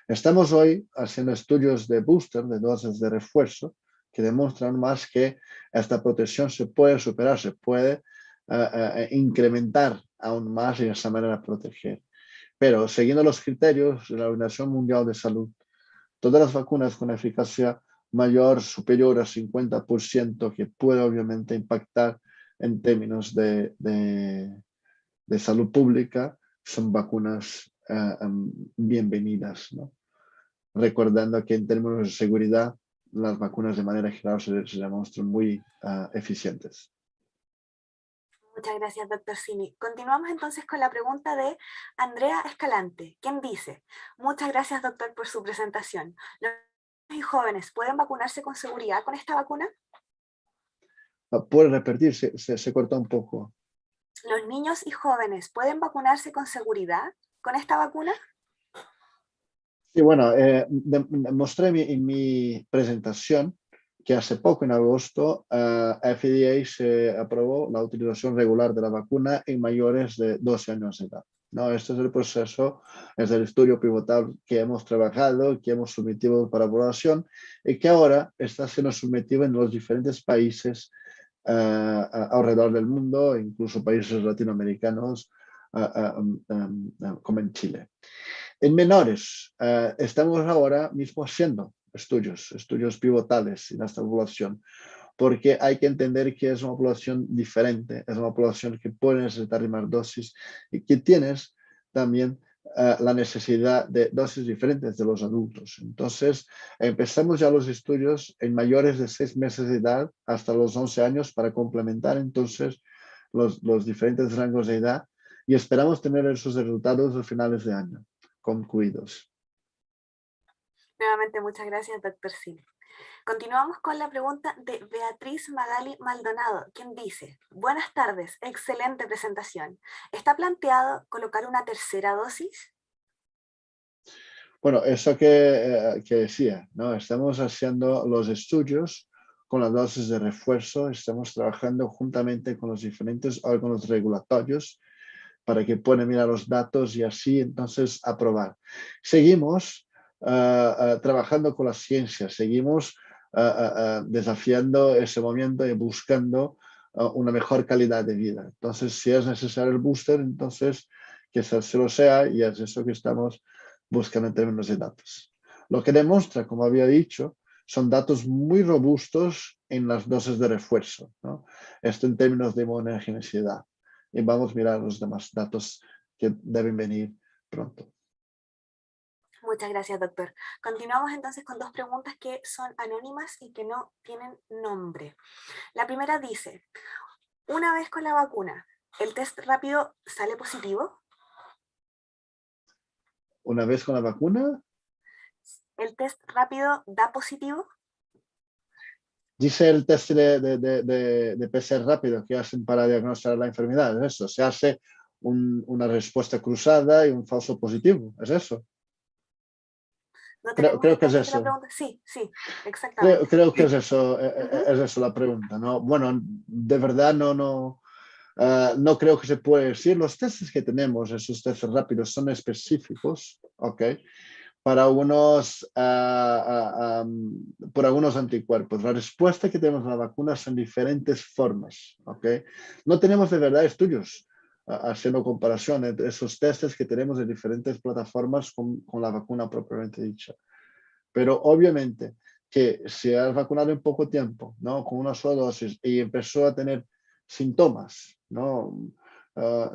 Estamos hoy haciendo estudios de booster, de dosis de refuerzo, que demuestran más que esta protección se puede superar, se puede incrementar aún más y de esa manera proteger. Pero siguiendo los criterios de la Organización Mundial de Salud, todas las vacunas con eficacia mayor, superior a 50%, que puede obviamente impactar en términos de salud pública, son vacunas bienvenidas, ¿no? Recordando que en términos de seguridad, las vacunas de manera general se demuestran muy eficientes. Muchas gracias, doctor Simi. Continuamos entonces con la pregunta de Andrea Escalante, quien dice, muchas gracias, doctor, por su presentación. ¿Los niños y jóvenes pueden vacunarse con seguridad con esta vacuna? ¿Puede repetir? Se cortó un poco. ¿Los niños y jóvenes pueden vacunarse con seguridad con esta vacuna? Sí, bueno, mostré en mi presentación que hace poco, en agosto, FDA se aprobó la utilización regular de la vacuna en mayores de 12 años de edad, ¿no? Este es el proceso, es el estudio pivotal que hemos trabajado, que hemos sometido para aprobación y que ahora está siendo sometido en los diferentes países alrededor del mundo, incluso países latinoamericanos, como en Chile. En menores, estamos ahora mismo haciendo estudios pivotales en esta población, porque hay que entender que es una población diferente, es una población que puede necesitar más dosis y que tienes también la necesidad de dosis diferentes de los adultos. Entonces, empezamos ya los estudios en mayores de 6 meses de edad hasta los 11 años para complementar entonces los diferentes rangos de edad y esperamos tener esos resultados a finales de año concluidos. Nuevamente, muchas gracias, doctor Simi. Continuamos con la pregunta de Beatriz Magali Maldonado, quien dice, buenas tardes, excelente presentación. ¿Está planteado colocar una tercera dosis? Bueno, eso que decía, ¿no? Estamos haciendo los estudios con las dosis de refuerzo, estamos trabajando juntamente con los diferentes órganos regulatorios para que puedan mirar los datos y así entonces aprobar. Seguimos trabajando con la ciencia, seguimos desafiando ese momento y buscando una mejor calidad de vida. Entonces, si es necesario el booster, entonces que se lo sea y es eso que estamos buscando en términos de datos. Lo que demuestra, como había dicho, son datos muy robustos en las dosis de refuerzo, ¿no? Esto en términos de inmunogenicidad. Y vamos a mirar los demás datos que deben venir pronto. Muchas gracias, doctor. Continuamos entonces con dos preguntas que son anónimas y que no tienen nombre. La primera dice, una vez con la vacuna, ¿el test rápido sale positivo? Una vez con la vacuna, ¿El test rápido da positivo? dice el test de PCR rápido que hacen para diagnosticar la enfermedad, es eso, se hace una respuesta cruzada y un falso positivo, es eso. ¿No Creo tenemos que es entonces la eso. pregunta? Sí, sí, exactamente. Creo que es eso, Ujú, es eso la pregunta, ¿no? Bueno, de verdad no creo que se pueda decir. Los testes que tenemos, esos testes rápidos, son específicos, ¿ok? Para por algunos anticuerpos. La respuesta que tenemos a la vacuna son diferentes formas, ¿ok? No tenemos de verdad estudios haciendo comparación entre esos testes que tenemos en diferentes plataformas con la vacuna propiamente dicha. Pero obviamente que si has vacunado en poco tiempo, ¿no? Con una sola dosis y empezó a tener síntomas, ¿no?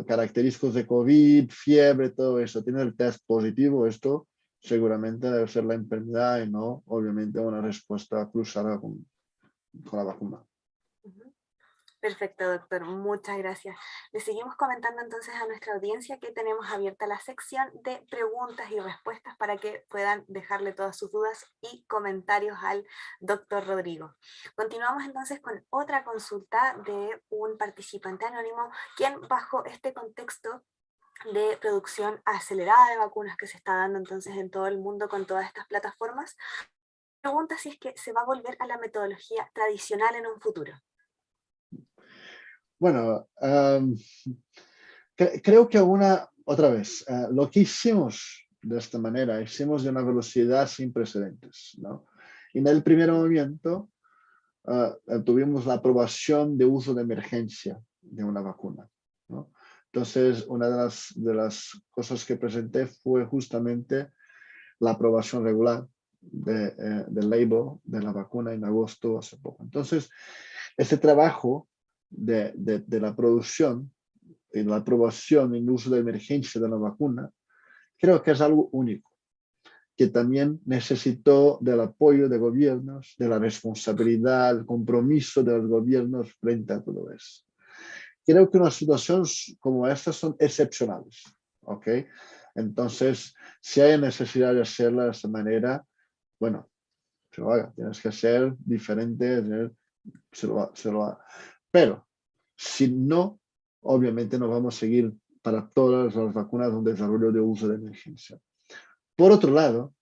Característicos de COVID, fiebre, todo eso, tiene el test positivo, esto seguramente debe ser la enfermedad y no, obviamente, una respuesta cruzada con la vacuna. ujú. Perfecto, doctor. Muchas gracias. Le seguimos comentando entonces a nuestra audiencia que tenemos abierta la sección de preguntas y respuestas para que puedan dejarle todas sus dudas y comentarios al doctor Rodrigo. Continuamos entonces con otra consulta de un participante anónimo, quien bajo este contexto de producción acelerada de vacunas que se está dando entonces en todo el mundo con todas estas plataformas, pregunta si es que se va a volver a la metodología tradicional en un futuro. Bueno, creo que otra vez, lo que hicimos de esta manera, hicimos de una velocidad sin precedentes, ¿no? Y en el primer momento tuvimos la aprobación de uso de emergencia de una vacuna, ¿no? Entonces, una de las cosas que presenté fue justamente la aprobación regular del label de la vacuna en agosto hace poco. Entonces, este trabajo de la producción y la aprobación en uso de emergencia de la vacuna, creo que es algo único, que también necesitó del apoyo de gobiernos, de la responsabilidad, el compromiso de los gobiernos frente a todo eso. Creo que unas situaciones como estas son excepcionales, ¿ok? Entonces, si hay necesidad de hacerla de esta manera, bueno, se lo haga. Tienes que ser diferente, se lo haga. Pero, si no, obviamente no vamos a seguir para todas las vacunas un desarrollo de uso de emergencia. Por otro lado,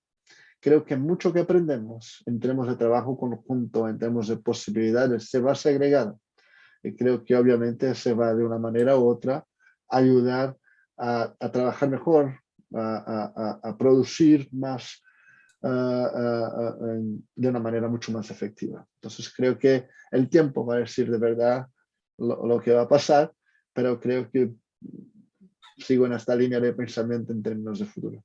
creo que mucho que aprendemos en términos de trabajo conjunto, en términos de posibilidades, se va segregando. Y creo que obviamente se va de una manera u otra ayudar a trabajar mejor, a producir más de una manera mucho más efectiva. Entonces creo que el tiempo va a decir de verdad lo que va a pasar, pero creo que sigo en esta línea de pensamiento en términos de futuro.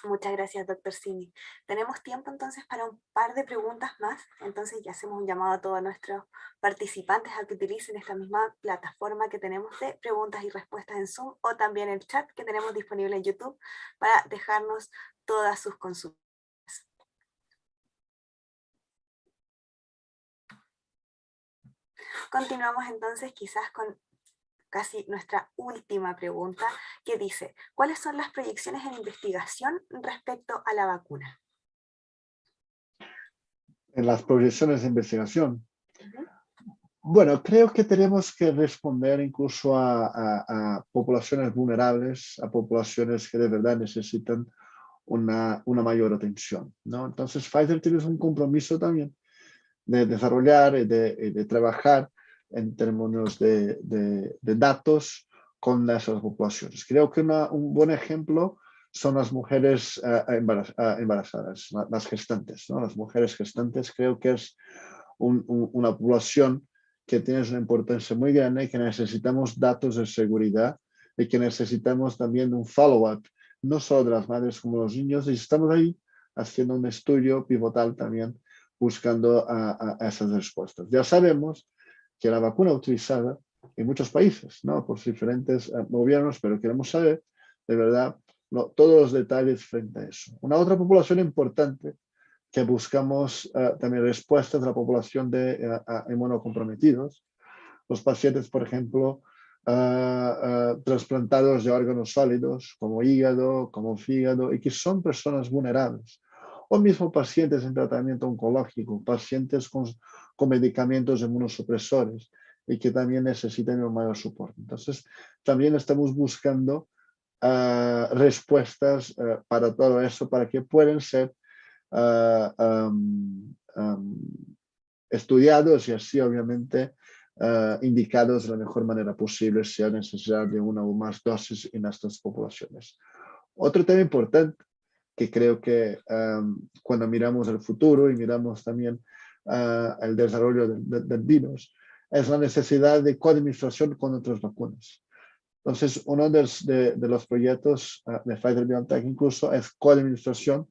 Muchas gracias, doctor Sini. Tenemos tiempo entonces para un par de preguntas más, entonces ya hacemos un llamado a todos nuestros participantes a que utilicen esta misma plataforma que tenemos de preguntas y respuestas en Zoom o también el chat que tenemos disponible en YouTube para dejarnos todas sus consultas. Continuamos entonces quizás con casi nuestra última pregunta, que dice, ¿cuáles son las proyecciones en investigación respecto a la vacuna? En las proyecciones de investigación, Uh-huh. bueno, creo que tenemos que responder incluso a poblaciones vulnerables, a poblaciones que de verdad necesitan una mayor atención, ¿no? Entonces, Pfizer tiene un compromiso también de desarrollar y de trabajar en términos de datos con esas populaciones. Creo que un buen ejemplo son las mujeres embarazadas, las gestantes, ¿no? Las mujeres gestantes creo que es una población que tiene una importancia muy grande y que necesitamos datos de seguridad y que necesitamos también un follow-up, no solo de las madres como los niños, y estamos ahí haciendo un estudio pivotal también buscando a esas respuestas. Ya sabemos que la vacuna utilizada en muchos países, ¿no? Por diferentes gobiernos, pero queremos saber de verdad todos los detalles frente a eso. Una otra población importante que buscamos también respuestas de la población de inmunocomprometidos, los pacientes, por ejemplo, trasplantados de órganos sólidos, como hígado, como fígado, y que son personas vulnerables. O mismo pacientes en tratamiento oncológico, pacientes con medicamentos inmunosupresores y que también necesitan un mayor soporte. Entonces, también estamos buscando respuestas para todo eso, para que puedan ser estudiados y así obviamente indicados de la mejor manera posible si hay necesidad de una o más dosis en estas poblaciones. Otro tema importante que creo que cuando miramos el futuro y miramos también el desarrollo del virus, es la necesidad de coadministración con otras vacunas. Entonces, uno de los proyectos de Pfizer-BioNTech incluso es coadministración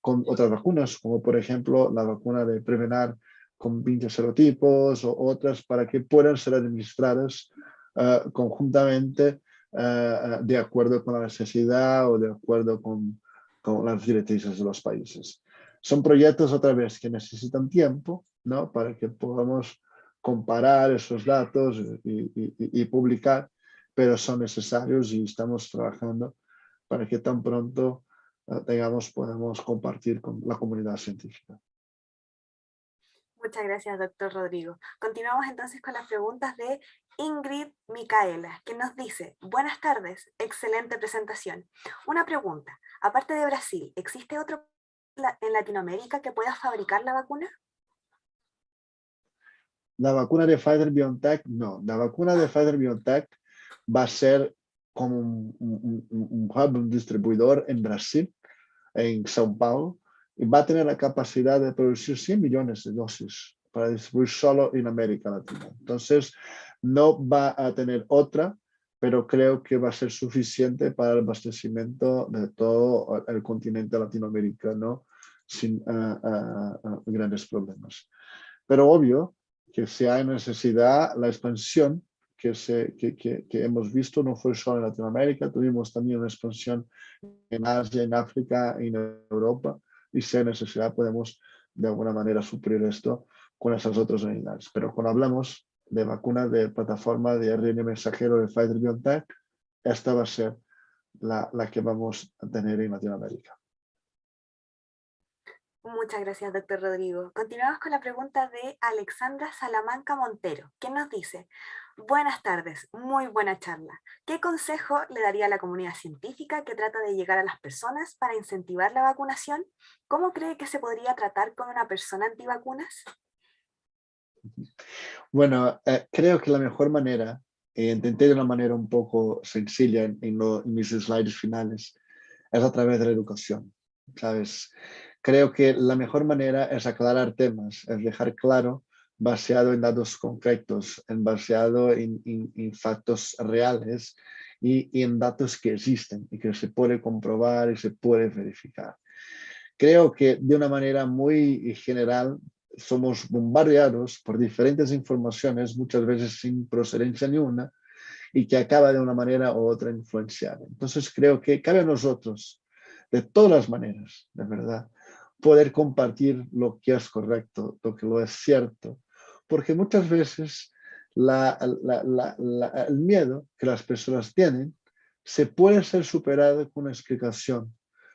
con otras vacunas, como por ejemplo la vacuna de Prevenar con 20 serotipos o otras para que puedan ser administradas conjuntamente de acuerdo con la necesidad o de acuerdo con las directrices de los países. Son proyectos otra vez que necesitan tiempo, ¿no? Para que podamos comparar esos datos y publicar, pero son necesarios y estamos trabajando para que tan pronto podemos compartir con la comunidad científica. Muchas gracias, doctor Rodrigo. Continuamos entonces con las preguntas de Ingrid Micaela, que nos dice: buenas tardes, excelente presentación. Una pregunta, aparte de Brasil, ¿existe otro en Latinoamérica que pueda fabricar la vacuna? La vacuna de Pfizer-BioNTech, no. La vacuna de Pfizer-BioNTech va a ser como un hub, un distribuidor en Brasil, en São Paulo, y va a tener la capacidad de producir 100 millones de dosis para distribuir solo en América Latina. Entonces, no va a tener otra, pero creo que va a ser suficiente para el abastecimiento de todo el continente latinoamericano sin grandes problemas. Pero obvio que si hay necesidad, la expansión que hemos visto no fue solo en Latinoamérica, tuvimos también una expansión en Asia, en África, en Europa, y si hay necesidad podemos de alguna manera suplir esto con esas otras unidades. Pero cuando hablamos de vacunas de plataforma de ARN mensajero de Pfizer-BioNTech, esta va a ser la que vamos a tener en Latinoamérica. Muchas gracias, doctor Rodrigo. Continuamos con la pregunta de Alexandra Salamanca Montero, que nos dice: buenas tardes, muy buena charla. ¿Qué consejo le daría a la comunidad científica que trata de llegar a las personas para incentivar la vacunación? ¿Cómo cree que se podría tratar con una persona antivacunas? Bueno, creo que la mejor manera, intenté de una manera un poco sencilla en mis slides finales, es a través de la educación, ¿sabes? Creo que la mejor manera es aclarar temas, es dejar claro, basado en datos concretos, basado en factos reales y en datos que existen y que se puede comprobar y se puede verificar. Creo que de una manera muy general somos bombardeados por diferentes informaciones, muchas veces sin procedencia ni una, y que acaba de una manera u otra influenciar. Entonces creo que cabe a nosotros, de todas las maneras, de verdad, poder compartir lo que es correcto, lo que es cierto, porque muchas veces el miedo que las personas tienen se puede ser superado con una explicación,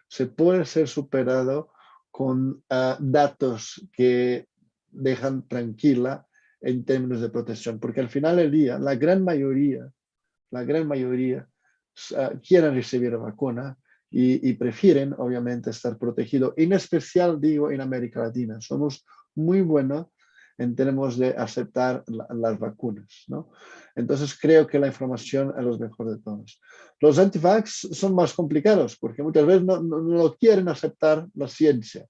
se puede ser superado con datos que dejan tranquila en términos de protección, porque al final del día la gran mayoría quieren recibir la vacuna y prefieren obviamente estar protegidos, en especial digo en América Latina. Somos muy buenos en términos de aceptar las vacunas, ¿no? Entonces creo que la información es lo mejor de todos. Los antivax son más complicados porque muchas veces no quieren aceptar la ciencia,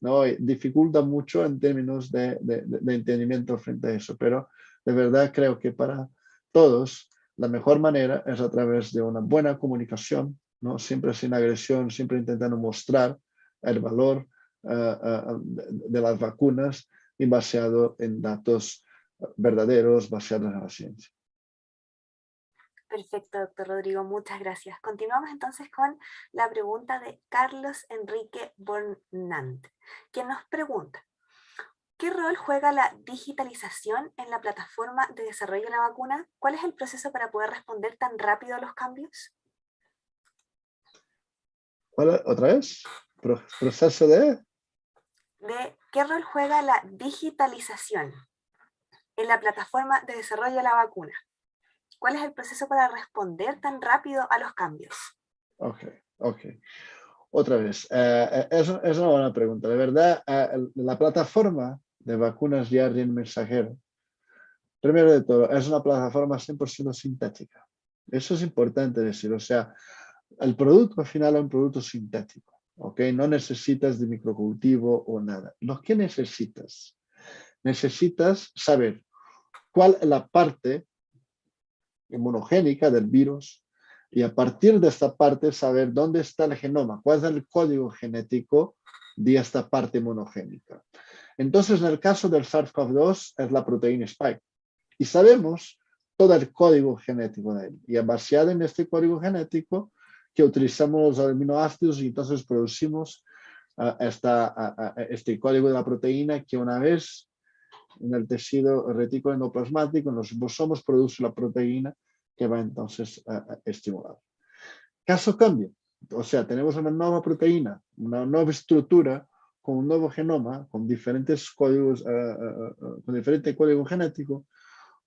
¿no? Y dificulta mucho en términos de entendimiento frente a eso, pero de verdad creo que para todos la mejor manera es a través de una buena comunicación, ¿no? Siempre sin agresión, siempre intentando mostrar el valor de las vacunas y basado en datos verdaderos, basados en la ciencia. Perfecto, doctor Rodrigo, muchas gracias. Continuamos entonces con la pregunta de Carlos Enrique Bornant, que nos pregunta: ¿qué rol juega la digitalización en la plataforma de desarrollo de la vacuna? ¿Cuál es el proceso para poder responder tan rápido a los cambios? ¿Otra vez? ¿Proceso de? ¿Qué rol juega la digitalización en la plataforma de desarrollo de la vacuna? ¿Cuál es el proceso para responder tan rápido a los cambios? Ok. Otra vez, es una buena pregunta. De verdad, la plataforma de vacunas de ARN mensajero, primero de todo, es una plataforma 100% sintética. Eso es importante decir. O sea, el producto al final es un producto sintético. ¿Ok? No necesitas de microcultivo o nada. Lo que necesitas saber cuál es la parte inmunogénica del virus y a partir de esta parte saber dónde está el genoma, cuál es el código genético de esta parte inmunogénica. Entonces, en el caso del SARS-CoV-2 es la proteína Spike y sabemos todo el código genético de él. Y es basado en este código genético que utilizamos los aminoácidos y entonces producimos este código de la proteína que una vez en el tejido retículo endoplasmático, en los ribosomos, produce la proteína que va entonces a estimular. Caso cambio, o sea, tenemos una nueva proteína, una nueva estructura con un nuevo genoma, con diferentes códigos, con diferente código genético,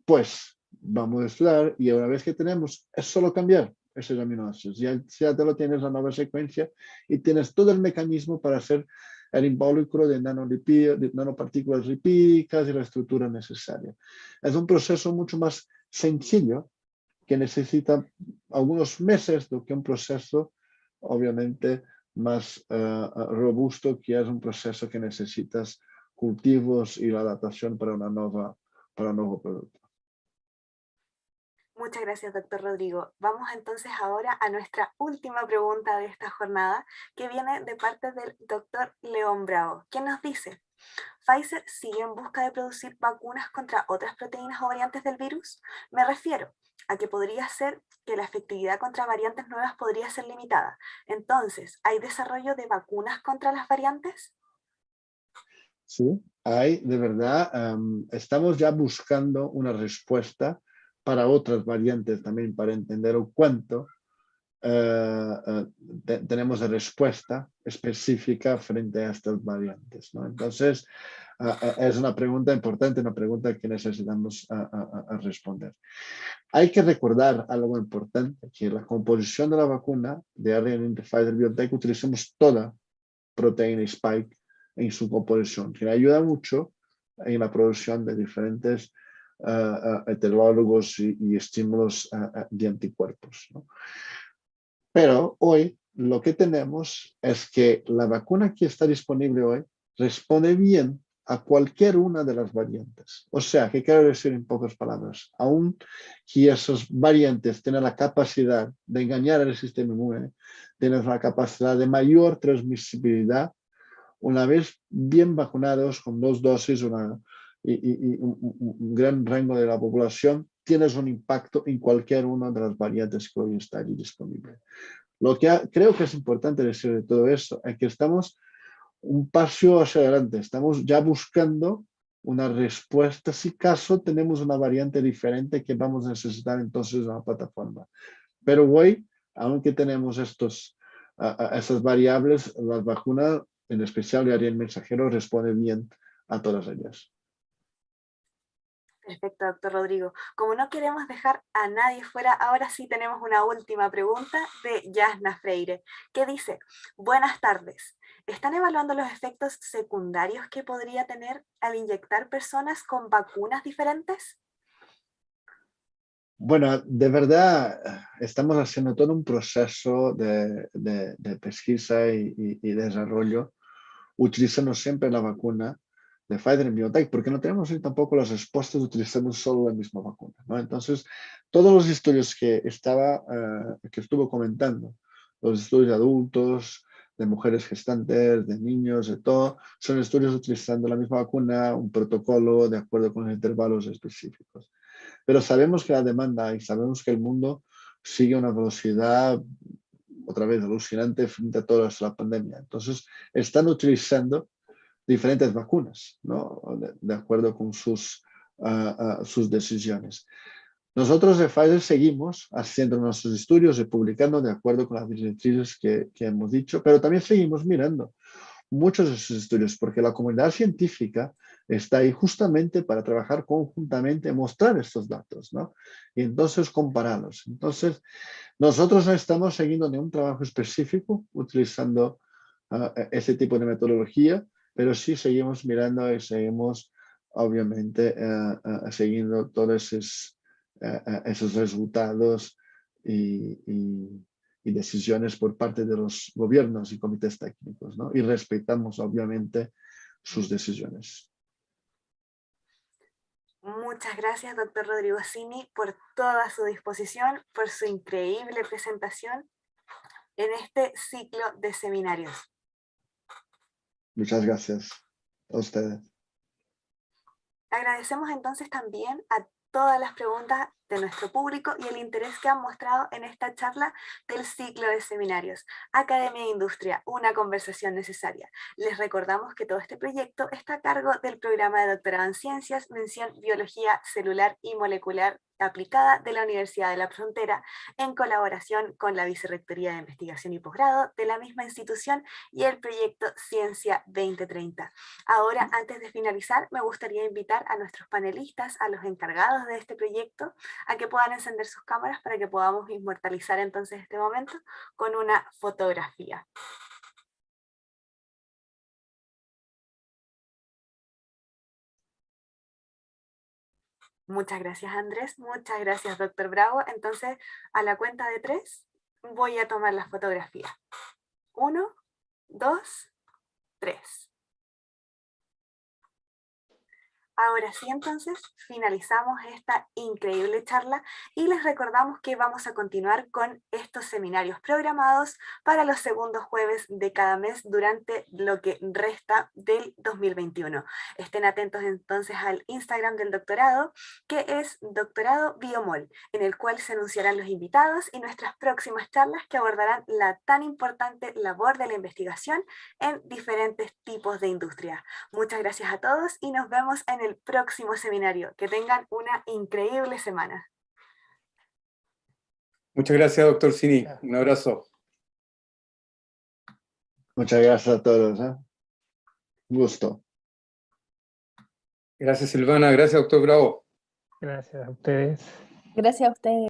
pues vamos a estudiar y una vez que tenemos, es solo cambiar esos aminoácidos. Ya te lo tienes la nueva secuencia y tienes todo el mecanismo para hacer el involucro de nanopartículas lipídicas y la estructura necesaria. Es un proceso mucho más sencillo que necesita algunos meses do que un proceso, obviamente, más robusto, que es un proceso que necesitas cultivos y la adaptación para un nuevo producto. Muchas gracias, doctor Rodrigo. Vamos entonces ahora a nuestra última pregunta de esta jornada, que viene de parte del doctor León Bravo, quien nos dice: ¿Pfizer sigue en busca de producir vacunas contra otras proteínas o variantes del virus? Me refiero a que podría ser que la efectividad contra variantes nuevas podría ser limitada. Entonces, ¿hay desarrollo de vacunas contra las variantes? Sí, hay, de verdad, estamos ya buscando una respuesta para otras variantes también, para entender cuánto tenemos de respuesta específica frente a estas variantes, ¿no? Entonces, es una pregunta importante, una pregunta que necesitamos responder. Hay que recordar algo importante, que la composición de la vacuna de ARN de Pfizer-BioNTech utilizamos toda proteína Spike en su composición, que ayuda mucho en la producción de diferentes heterólogos y estímulos de anticuerpos, ¿no? Pero hoy lo que tenemos es que la vacuna que está disponible hoy responde bien a cualquier una de las variantes. O sea, ¿qué quiero decir en pocas palabras? Aún que esas variantes tienen la capacidad de engañar al sistema inmune, tienen la capacidad de mayor transmisibilidad, una vez bien vacunados con 2 dosis y un gran rango de la población, tienes un impacto en cualquier una de las variantes que hoy está allí disponible. Lo que creo que es importante decir de todo eso es que estamos un paso hacia adelante, estamos ya buscando una respuesta si caso tenemos una variante diferente que vamos a necesitar entonces en la plataforma. Pero hoy, aunque tenemos esas variables, las vacunas, en especial de ARN mensajero, responde bien a todas ellas. Perfecto, doctor Rodrigo. Como no queremos dejar a nadie fuera, ahora sí tenemos una última pregunta de Yasna Freire, que dice: buenas tardes. ¿Están evaluando los efectos secundarios que podría tener al inyectar personas con vacunas diferentes? Bueno, de verdad, estamos haciendo todo un proceso de pesquisa y desarrollo, utilizando siempre la vacuna de Pfizer y BioNTech, porque no tenemos tampoco las respuestas utilizando solo la misma vacuna, ¿no? Entonces, todos los estudios que estuvo comentando, los estudios de adultos, de mujeres gestantes, de niños, de todo, son estudios utilizando la misma vacuna, un protocolo de acuerdo con intervalos específicos. Pero sabemos que la demanda y sabemos que el mundo sigue a una velocidad, otra vez, alucinante frente a toda la pandemia. Entonces, están utilizando diferentes vacunas, ¿no? De acuerdo con sus decisiones. Nosotros de Pfizer seguimos haciendo nuestros estudios y publicando de acuerdo con las directrices que hemos dicho, pero también seguimos mirando, muchos de esos estudios, porque la comunidad científica está ahí justamente para trabajar conjuntamente, mostrar estos datos, ¿no? Y entonces compararlos. Entonces, nosotros no estamos siguiendo ningún trabajo específico utilizando ese tipo de metodología, pero sí seguimos mirando y seguimos, obviamente, siguiendo todos esos resultados y decisiones por parte de los gobiernos y comités técnicos, ¿no? Y respetamos, obviamente, sus decisiones. Muchas gracias, doctor Rodrigo Cini, por toda su disposición, por su increíble presentación en este ciclo de seminarios. Muchas gracias a ustedes. Agradecemos entonces también a todas las preguntas de nuestro público y el interés que han mostrado en esta charla del ciclo de seminarios. Academia e Industria, una conversación necesaria. Les recordamos que todo este proyecto está a cargo del programa de doctorado en Ciencias, mención Biología Celular y Molecular Aplicada de la Universidad de la Frontera, en colaboración con la Vicerrectoría de Investigación y Posgrado de la misma institución y el proyecto Ciencia 2030. Ahora, antes de finalizar, me gustaría invitar a nuestros panelistas, a los encargados de este proyecto, a que puedan encender sus cámaras para que podamos inmortalizar entonces este momento con una fotografía. Muchas gracias, Andrés. Muchas gracias, doctor Bravo. Entonces, a la cuenta de 3, voy a tomar la fotografía. 1, 2, 3. Ahora sí, entonces, finalizamos esta increíble charla y les recordamos que vamos a continuar con estos seminarios programados para los segundos jueves de cada mes durante lo que resta del 2021. Estén atentos entonces al Instagram del doctorado, que es Doctorado Biomol, en el cual se anunciarán los invitados y nuestras próximas charlas que abordarán la tan importante labor de la investigación en diferentes tipos de industria. Muchas gracias a todos y nos vemos en el próximo seminario. Que tengan una increíble semana. Muchas gracias, doctor Cini. Un abrazo. Muchas gracias a todos. Un gusto. Gracias, Silvana. Gracias, doctor Bravo. Gracias a ustedes. Gracias a ustedes.